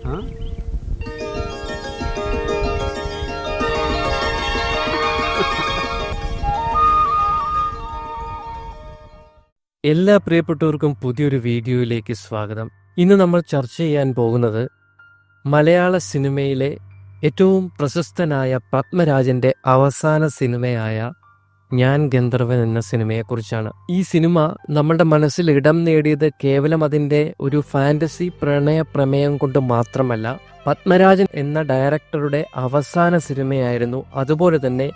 എല്ലാ പ്രിയപ്പെട്ടവർക്കും പുതിയൊരു വീഡിയോയിലേക്ക് സ്വാഗതം. ഇന്ന് നമ്മൾ ചർച്ച ചെയ്യാൻ പോകുന്നത് മലയാള സിനിമയിലെ ഏറ്റവും പ്രശസ്തനായ പത്മരാജൻ്റെ അവസാന സിനിമയായ ഞാൻ ഗന്ധർവൻ എന്ന സിനിമയെക്കുറിച്ചാണ്. ഈ സിനിമ നമ്മുടെ മനസ്സിൽ ഇടം നേടിയത് കേവലം അതിൻ്റെ ഒരു ഫാൻറ്റസി പ്രണയ പ്രമേയം കൊണ്ട് മാത്രമല്ല, പത്മരാജൻ എന്ന ഡയറക്ടറുടെ അവസാന സിനിമയായിരുന്നു. അതുപോലെ തന്നെ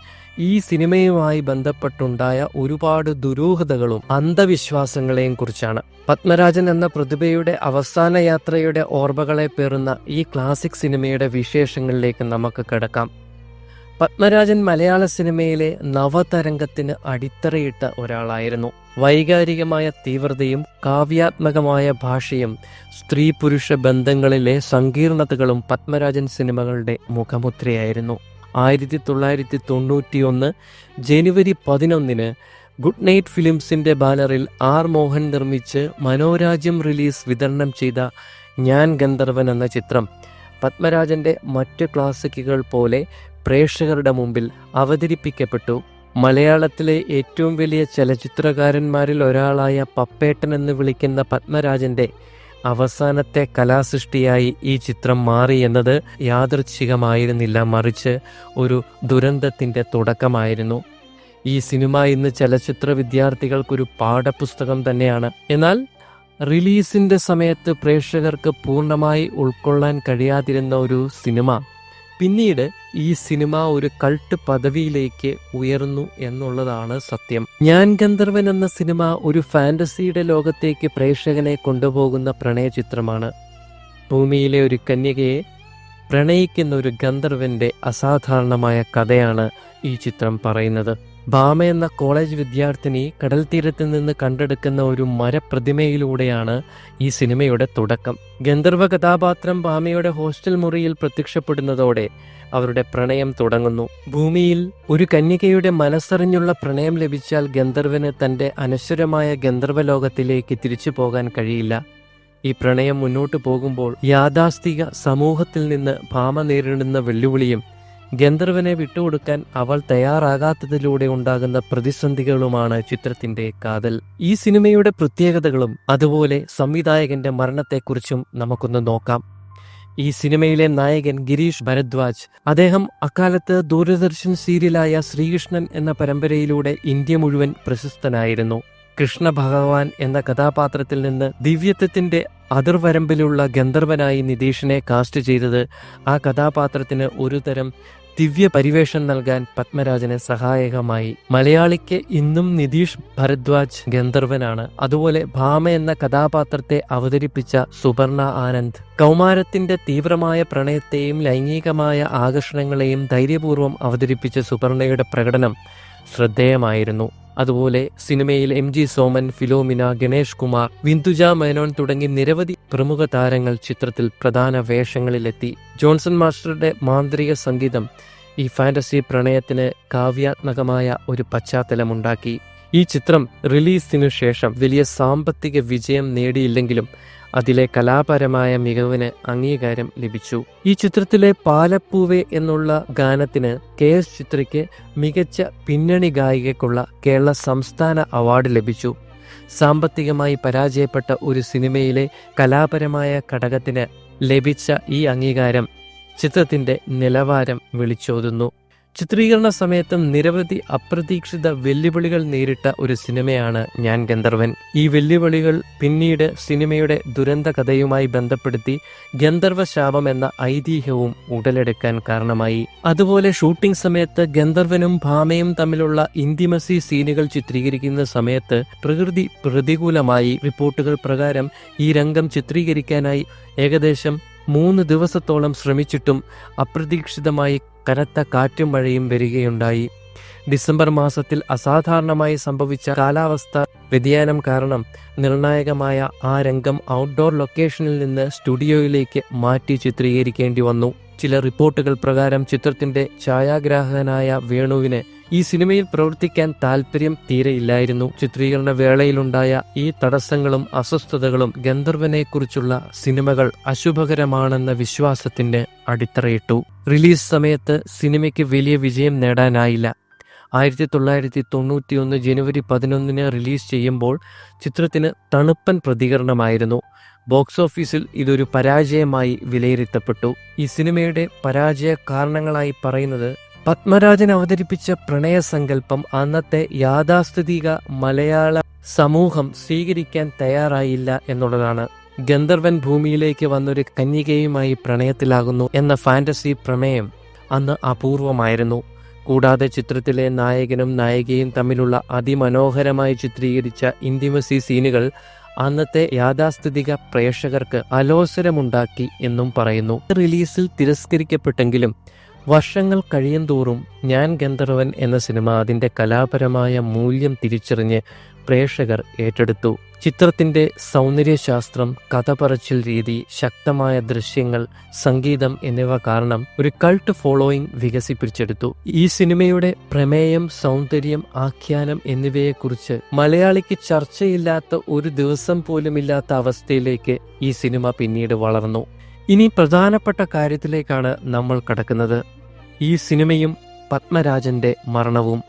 ഈ സിനിമയുമായി ബന്ധപ്പെട്ടുണ്ടായ ഒരുപാട് ദുരൂഹതകളും അന്ധവിശ്വാസങ്ങളെയും കുറിച്ചാണ്. പത്മരാജൻ എന്ന പ്രതിഭയുടെ അവസാന യാത്രയുടെ ഓർമ്മകളെ പേറുന്ന ഈ ക്ലാസിക് സിനിമയുടെ വിശേഷങ്ങളിലേക്ക് നമുക്ക് കിടക്കാം. പത്മരാജൻ മലയാള സിനിമയിലെ നവതരംഗത്തിന് അടിത്തറയിട്ട ഒരാളായിരുന്നു. വൈകാരികമായ തീവ്രതയും കാവ്യാത്മകമായ ഭാഷയും സ്ത്രീ പുരുഷ ബന്ധങ്ങളിലെ സങ്കീർണതകളും പത്മരാജൻ സിനിമകളുടെ മുഖമുദ്രയായിരുന്നു. 1991 ജനുവരി 11 ഗുഡ് നൈറ്റ് ഫിലിംസിൻ്റെ ബാനറിൽ ആർ മോഹൻ നിർമ്മിച്ച് മനോരാജ്യം റിലീസ് വിതരണം ചെയ്ത ഞാൻ ഗന്ധർവൻ എന്ന ചിത്രം പത്മരാജൻ്റെ മറ്റ് ക്ലാസിക്കുകൾ പോലെ പ്രേക്ഷകരുടെ മുമ്പിൽ അവതരിപ്പിക്കപ്പെട്ടു. മലയാളത്തിലെ ഏറ്റവും വലിയ ചലച്ചിത്രകാരന്മാരിൽ ഒരാളായ പപ്പേട്ടൻ എന്ന് വിളിക്കുന്ന പത്മരാജൻ്റെ അവസാനത്തെ കലാസൃഷ്ടിയായി ഈ ചിത്രം മാറി എന്നത് യാദൃച്ഛികമായിരുന്നില്ല, മറിച്ച് ഒരു ദുരന്തത്തിൻ്റെ തുടക്കമായിരുന്നു. ഈ സിനിമ ഇന്ന് ചലച്ചിത്ര വിദ്യാർത്ഥികൾക്കൊരു പാഠപുസ്തകം തന്നെയാണ്. എന്നാൽ റിലീസിൻ്റെ സമയത്ത് പ്രേക്ഷകർക്ക് പൂർണ്ണമായി ഉൾക്കൊള്ളാൻ കഴിയാതിരുന്ന ഒരു സിനിമ പിന്നീട് ഈ സിനിമ ഒരു കൾട്ട് പദവിയിലേക്ക് ഉയർന്നു എന്നുള്ളതാണ് സത്യം. ഞാൻ ഗന്ധർവൻ എന്ന സിനിമ ഒരു ഫാന്റസിയുടെ ലോകത്തേക്ക് പ്രേക്ഷകനെ കൊണ്ടുപോകുന്ന പ്രണയ ചിത്രമാണ്. ഭൂമിയിലെ ഒരു കന്യകയെ പ്രണയിക്കുന്ന ഒരു ഗന്ധർവന്റെ അസാധാരണമായ കഥയാണ് ഈ ചിത്രം പറയുന്നത്. ഭാമ എന്ന കോളേജ് വിദ്യാർത്ഥിനി കടൽ തീരത്ത് നിന്ന് കണ്ടെടുക്കുന്ന ഒരു മരപ്രതിമയിലൂടെയാണ് ഈ സിനിമയുടെ തുടക്കം. ഗന്ധർവ കഥാപാത്രം ഭാമയുടെ ഹോസ്റ്റൽ മുറിയിൽ പ്രത്യക്ഷപ്പെടുന്നതോടെ അവരുടെ പ്രണയം തുടങ്ങുന്നു. ഭൂമിയിൽ ഒരു കന്യകയുടെ മനസ്സറിഞ്ഞുള്ള പ്രണയം ലഭിച്ചാൽ ഗന്ധർവന് തൻ്റെ അനശ്വരമായ ഗന്ധർവ ലോകത്തിലേക്ക് തിരിച്ചു പോകാൻ കഴിയില്ല. ഈ പ്രണയം മുന്നോട്ട് പോകുമ്പോൾ യാഥാസ്ഥിക സമൂഹത്തിൽ നിന്ന് ഭാമ നേരിടുന്ന വെല്ലുവിളിയും ഗന്ധർവനെ വിട്ടുകൊടുക്കാൻ അവൾ തയ്യാറാകാത്തതിലൂടെ ഉണ്ടാകുന്ന പ്രതിസന്ധികളുമാണ് ചിത്രത്തിന്റെ കാതൽ. ഈ സിനിമയുടെ പ്രത്യേകതകളും അതുപോലെ സംവിധായകന്റെ മരണത്തെക്കുറിച്ചും നമുക്കൊന്ന് നോക്കാം. ഈ സിനിമയിലെ നായകൻ ഗിരീഷ് ഭരദ്വാജ്. അദ്ദേഹം അക്കാലത്ത് ദൂരദർശൻ സീരിയലായ ശ്രീകൃഷ്ണൻ എന്ന പരമ്പരയിലൂടെ ഇന്ത്യ മുഴുവൻ പ്രശസ്തനായിരുന്നു. കൃഷ്ണ ഭഗവാൻ എന്ന കഥാപാത്രത്തിൽ നിന്ന് ദിവ്യത്വത്തിന്റെ അതിർവരമ്പിലുള്ള ഗന്ധർവനായി നിതീഷിനെ കാസ്റ്റ് ചെയ്തത് ആ കഥാപാത്രത്തിന് ഒരു തരം ദിവ്യ പരിവേഷം നൽകാൻ പത്മരാജന് സഹായകമായി. മലയാളിക്ക് ഇന്നും നിതീഷ് ഭരദ്വാജ് ഗന്ധർവനാണ്. അതുപോലെ ഭാമ എന്ന കഥാപാത്രത്തെ അവതരിപ്പിച്ച സുപർണ ആനന്ദ് കൗമാരത്തിന്റെ തീവ്രമായ പ്രണയത്തെയും ലൈംഗികമായ ആകർഷണങ്ങളെയും ധൈര്യപൂർവ്വം അവതരിപ്പിച്ച സുപർണയുടെ പ്രകടനം ശ്രദ്ധേയമായിരുന്നു. അതുപോലെ സിനിമയിൽ MG സോമൻ, ഫിലോമിന, ഗണേഷ് കുമാർ, വിന്ദുജ മേനോൻ തുടങ്ങി നിരവധി പ്രമുഖ താരങ്ങൾ ചിത്രത്തിൽ പ്രധാന വേഷങ്ങളിലെത്തി. ജോൺസൺ മാസ്റ്ററുടെ മാന്ത്രിക സംഗീതം ഈ ഫാന്റസി പ്രണയത്തിന് കാവ്യാത്മകമായ ഒരു പശ്ചാത്തലമുണ്ടാക്കി. ഈ ചിത്രം റിലീസിനു ശേഷം വലിയ സാമ്പത്തിക വിജയം നേടിയില്ലെങ്കിലും അതിലെ കലാപരമായ മികവിന് അംഗീകാരം ലഭിച്ചു. ഈ ചിത്രത്തിലെ പാലപ്പൂവെ എന്നുള്ള ഗാനത്തിന് KS ചിത്രയ്ക്ക് മികച്ച പിന്നണി ഗായികയ്ക്കുള്ള കേരള സംസ്ഥാന അവാർഡ് ലഭിച്ചു. സാമ്പത്തികമായി പരാജയപ്പെട്ട ഒരു സിനിമയിലെ കലാപരമായ ഘടകത്തിന് ലഭിച്ച ഈ അംഗീകാരം ചിത്രത്തിന്റെ നിലവാരം വിളിച്ചോതുന്നു. ചിത്രീകരണ സമയത്തും നിരവധി അപ്രതീക്ഷിത വെല്ലുവിളികൾ നേരിട്ട ഒരു സിനിമയാണ് ഞാൻ ഗന്ധർവൻ. ഈ വെല്ലുവിളികൾ പിന്നീട് സിനിമയുടെ ദുരന്ത കഥയുമായി ബന്ധപ്പെടുത്തി ഗന്ധർവ ശാപം എന്ന ഐതിഹ്യവും ഉടലെടുക്കാൻ കാരണമായി. അതുപോലെ ഷൂട്ടിംഗ് സമയത്ത് ഗന്ധർവനും ഭാമയും തമ്മിലുള്ള ഇന്റിമസി സീനുകൾ ചിത്രീകരിക്കുന്ന സമയത്ത് പ്രകൃതി പ്രതികൂലമായി. റിപ്പോർട്ടുകൾ പ്രകാരം ഈ രംഗം ചിത്രീകരിക്കാനായി ഏകദേശം 3 ദിവസത്തോളം ശ്രമിച്ചിട്ടും അപ്രതീക്ഷിതമായി കനത്ത കാറ്റും മഴയും വരികയുണ്ടായി. ഡിസംബർ മാസത്തിൽ അസാധാരണമായി സംഭവിച്ച കാലാവസ്ഥ വ്യതിയാനം കാരണം നിർണായകമായ ആ രംഗം ഔട്ട്ഡോർ ലൊക്കേഷനിൽ നിന്ന് സ്റ്റുഡിയോയിലേക്ക് മാറ്റി ചിത്രീകരിക്കേണ്ടി വന്നു. ചില റിപ്പോർട്ടുകൾ പ്രകാരം ചിത്രത്തിന്റെ ഛായാഗ്രാഹകനായ വേണുവിന് ഈ സിനിമയിൽ പ്രവർത്തിക്കാൻ താല്പര്യം തീരെയില്ലായിരുന്നു. ചിത്രീകരണ വേളയിലുണ്ടായ ഈ തടസ്സങ്ങളും അസ്വസ്ഥതകളും ഗന്ധർവനെക്കുറിച്ചുള്ള സിനിമകൾ അശുഭകരമാണെന്ന വിശ്വാസത്തിന് അടിത്തറയിട്ടു. റിലീസ് സമയത്ത് സിനിമയ്ക്ക് വലിയ വിജയം നേടാനായില്ല. 1991 ജനുവരി 11 റിലീസ് ചെയ്യുമ്പോൾ ചിത്രത്തിന് തണുപ്പൻ പ്രതികരണമായിരുന്നു. ബോക്സ് ഓഫീസിൽ ഇതൊരു പരാജയമായി വിലയിരുത്തപ്പെട്ടു. ഈ സിനിമയുടെ പരാജയ കാരണങ്ങളായി പറയുന്നത് പത്മരാജൻ അവതരിപ്പിച്ച പ്രണയസങ്കല്പം അന്നത്തെ യാഥാസ്ഥിതിക മലയാള സമൂഹം സ്വീകരിക്കാൻ തയ്യാറായില്ല എന്നുള്ളതാണ്. ഗന്ധർവൻ ഭൂമിയിലേക്ക് വന്നൊരു കന്യകയുമായി പ്രണയത്തിലാകുന്നു എന്ന ഫാന്റസി പ്രമേയം അന്ന് അപൂർവമായിരുന്നു. കൂടാതെ ചിത്രത്തിലെ നായകനും നായികയും തമ്മിലുള്ള അതിമനോഹരമായി ചിത്രീകരിച്ച ഇന്റിമസി സീനുകൾ അന്നത്തെ യാഥാസ്ഥിതിക പ്രേക്ഷകർക്ക് അലോസരമുണ്ടാക്കി എന്നും പറയുന്നു. റിലീസിൽ തിരസ്കരിക്കപ്പെട്ടെങ്കിലും വർഷങ്ങൾ കഴിയുന്തോറും ഞാൻ ഗന്ധർവൻ എന്ന സിനിമ അതിൻ്റെ കലാപരമായ മൂല്യം തിരിച്ചറിഞ്ഞ് പ്രേക്ഷകർ ഏറ്റെടുത്തു. ചിത്രത്തിൻ്റെ സൗന്ദര്യശാസ്ത്രം, കഥ പറച്ചിൽ രീതി, ശക്തമായ ദൃശ്യങ്ങൾ, സംഗീതം എന്നിവ കാരണം ഒരു കൾട്ട് ഫോളോയിങ് വികസിപ്പിച്ചെടുത്തു. ഈ സിനിമയുടെ പ്രമേയം, സൗന്ദര്യം, ആഖ്യാനം എന്നിവയെക്കുറിച്ച് മലയാളിക്ക് ചർച്ചയില്ലാത്ത ഒരു ദിവസം പോലുമില്ലാത്ത അവസ്ഥയിലേക്ക് ഈ സിനിമ പിന്നീട് വളർന്നു. ഇനി പ്രധാനപ്പെട്ട കാര്യത്തിലേക്കാണ് നമ്മൾ കടക്കുന്നത്. ഈ സിനിമയും പത്മരാജന്റെ മരണവും.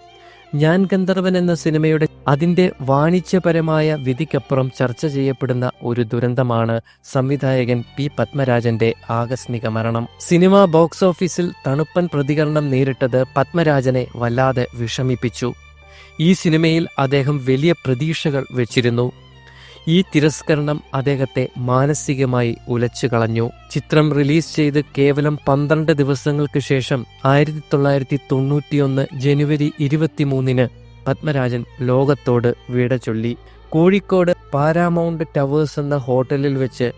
ഞാൻ ഗന്ധർവൻ എന്ന സിനിമയുടെ അതിൻ്റെ വാണിജ്യപരമായ വിധിക്കപ്പുറം ചർച്ച ചെയ്യപ്പെടുന്ന ഒരു ദുരന്തമാണ് സംവിധായകൻ പി പത്മരാജന്റെ ആകസ്മിക മരണം. സിനിമ ബോക്സ് ഓഫീസിൽ തണുപ്പൻ പ്രതികരണം നേരിട്ടത് പത്മരാജനെ വല്ലാതെ വിഷമിപ്പിച്ചു. ഈ സിനിമയിൽ അദ്ദേഹം വലിയ പ്രതീക്ഷകൾ വെച്ചിരുന്നു. ഈ തിരസ്കരണം അദ്ദേഹത്തെ മാനസികമായി ഉലച്ചു കളഞ്ഞു. ചിത്രം റിലീസ് ചെയ്ത് കേവലം 12 ദിവസങ്ങൾക്ക് ശേഷം 1991 ജനുവരി 23 പത്മരാജൻ ലോകത്തോട് വിട ചൊല്ലി. കോഴിക്കോട് പാരാമൗണ്ട് ടവേഴ്സ് എന്ന ഹോട്ടലിൽ വെച്ച്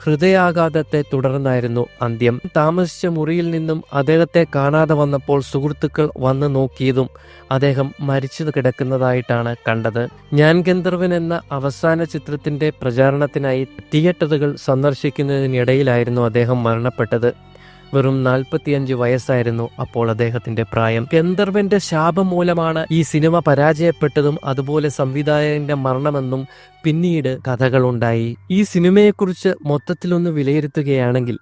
ഹൃദയാഘാതത്തെ തുടർന്നായിരുന്നു അന്ത്യം. താമസിച്ച മുറിയിൽ നിന്നും അദ്ദേഹത്തെ കാണാതെ വന്നപ്പോൾ സുഹൃത്തുക്കൾ വന്നു നോക്കിയതും അദ്ദേഹം മരിച്ചു കിടക്കുന്നതായിട്ടാണ് കണ്ടത്. ഞാൻ ഗന്ധർവൻ എന്ന അവസാന ചിത്രത്തിന്റെ പ്രചാരണത്തിനായി തിയേറ്ററുകൾ സന്ദർശിക്കുന്നതിനിടയിലായിരുന്നു അദ്ദേഹം മരണപ്പെട്ടത്. വെറും 45 വയസ്സായിരുന്നു അപ്പോൾ അദ്ദേഹത്തിന്റെ പ്രായം. ഗന്ധർവന്റെ ശാപം മൂലമാണ് ഈ സിനിമ പരാജയപ്പെട്ടതും അതുപോലെ സംവിധായകന്റെ മരണമെന്നും പിന്നീട് കഥകളുണ്ടായി. ഈ സിനിമയെക്കുറിച്ച് മൊത്തത്തിലൊന്ന് വിലയിരുത്തുകയാണെങ്കിൽ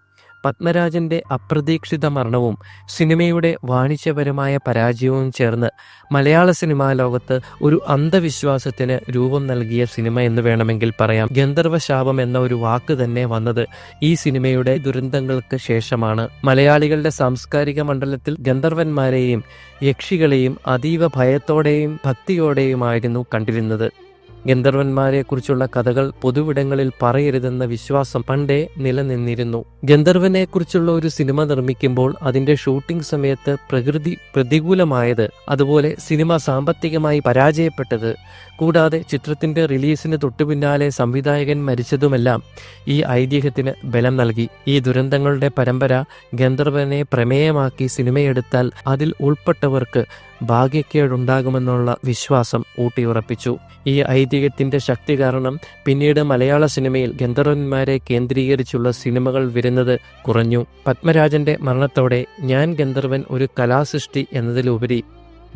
പത്മരാജന്റെ അപ്രതീക്ഷിത മരണവും സിനിമയുടെ വാണിജ്യപരമായ പരാജയവും ചേർന്ന് മലയാള സിനിമാ ലോകത്ത് ഒരു അന്ധവിശ്വാസത്തിന് രൂപം നൽകിയ സിനിമ എന്ന് വേണമെങ്കിൽ പറയാം. ഗന്ധർവശാപം എന്ന ഒരു വാക്ക് തന്നെ വന്നത് ഈ സിനിമയുടെ ദുരന്തങ്ങൾക്ക് ശേഷമാണ്. മലയാളികളുടെ സാംസ്കാരിക മണ്ഡലത്തിൽ ഗന്ധർവന്മാരെയും യക്ഷികളെയും അതീവ ഭയത്തോടെയും ഭക്തിയോടെയുമായിരുന്നു കണ്ടിരുന്നത്. ഗന്ധർവന്മാരെ കുറിച്ചുള്ള കഥകൾ പൊതുവിടങ്ങളിൽ പറയരുതെന്ന വിശ്വാസം പണ്ടേ നിലനിന്നിരുന്നു. ഗന്ധർവനെ കുറിച്ചുള്ള ഒരു സിനിമ നിർമ്മിക്കുമ്പോൾ അതിന്റെ ഷൂട്ടിംഗ് സമയത്ത് പ്രകൃതി പ്രതികൂലമായത്, അതുപോലെ സിനിമ സാമ്പത്തികമായി പരാജയപ്പെട്ടത്, കൂടാതെ ചിത്രത്തിന്റെ റിലീസിന് തൊട്ടുപിന്നാലെ സംവിധായകൻ മരിച്ചതുമെല്ലാം ഈ ഐതിഹ്യത്തിന് ബലം നൽകി. ഈ ദുരന്തങ്ങളുടെ പരമ്പര ഗന്ധർവനെ പ്രമേയമാക്കി സിനിമയെടുത്താൽ അതിൽ ഉൾപ്പെട്ടവർക്ക് ഭാഗ്യക്കേടുണ്ടാകുമെന്നുള്ള വിശ്വാസം ഊട്ടിയുറപ്പിച്ചു. ഈ ഐതിഹ്യത്തിന്റെ ശക്തി കാരണം പിന്നീട് മലയാള സിനിമയിൽ ഗന്ധർവന്മാരെ കേന്ദ്രീകരിച്ചുള്ള സിനിമകൾ വരുന്നത് കുറഞ്ഞു. പത്മരാജന്റെ മരണത്തോടെ ഞാൻ ഗന്ധർവൻ ഒരു കലാസൃഷ്ടി എന്നതിലുപരി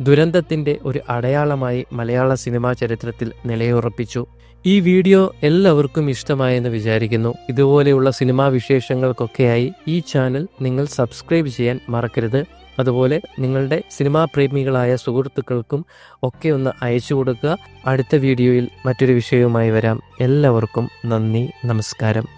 ദുരന്തത്തിന്റെ ഒരു അടയാളമായി മലയാള സിനിമാ ചരിത്രത്തിൽ നിലയുറപ്പിച്ചു. ഈ വീഡിയോ എല്ലാവർക്കും ഇഷ്ടമായെന്ന് വിചാരിക്കുന്നു. ഇതുപോലെയുള്ള സിനിമാ വിശേഷങ്ങൾക്കൊക്കെയായി ഈ ചാനൽ നിങ്ങൾ സബ്സ്ക്രൈബ് ചെയ്യാൻ മറക്കരുത്. അതുപോലെ നിങ്ങളുടെ സിനിമാ പ്രേമികളായ സുഹൃത്തുക്കൾക്കും ഒക്കെ ഒന്ന് അയച്ചു കൊടുക്കുക. അടുത്ത വീഡിയോയിൽ മറ്റൊരു വിഷയവുമായി വരാം. എല്ലാവർക്കും നന്ദി, നമസ്കാരം.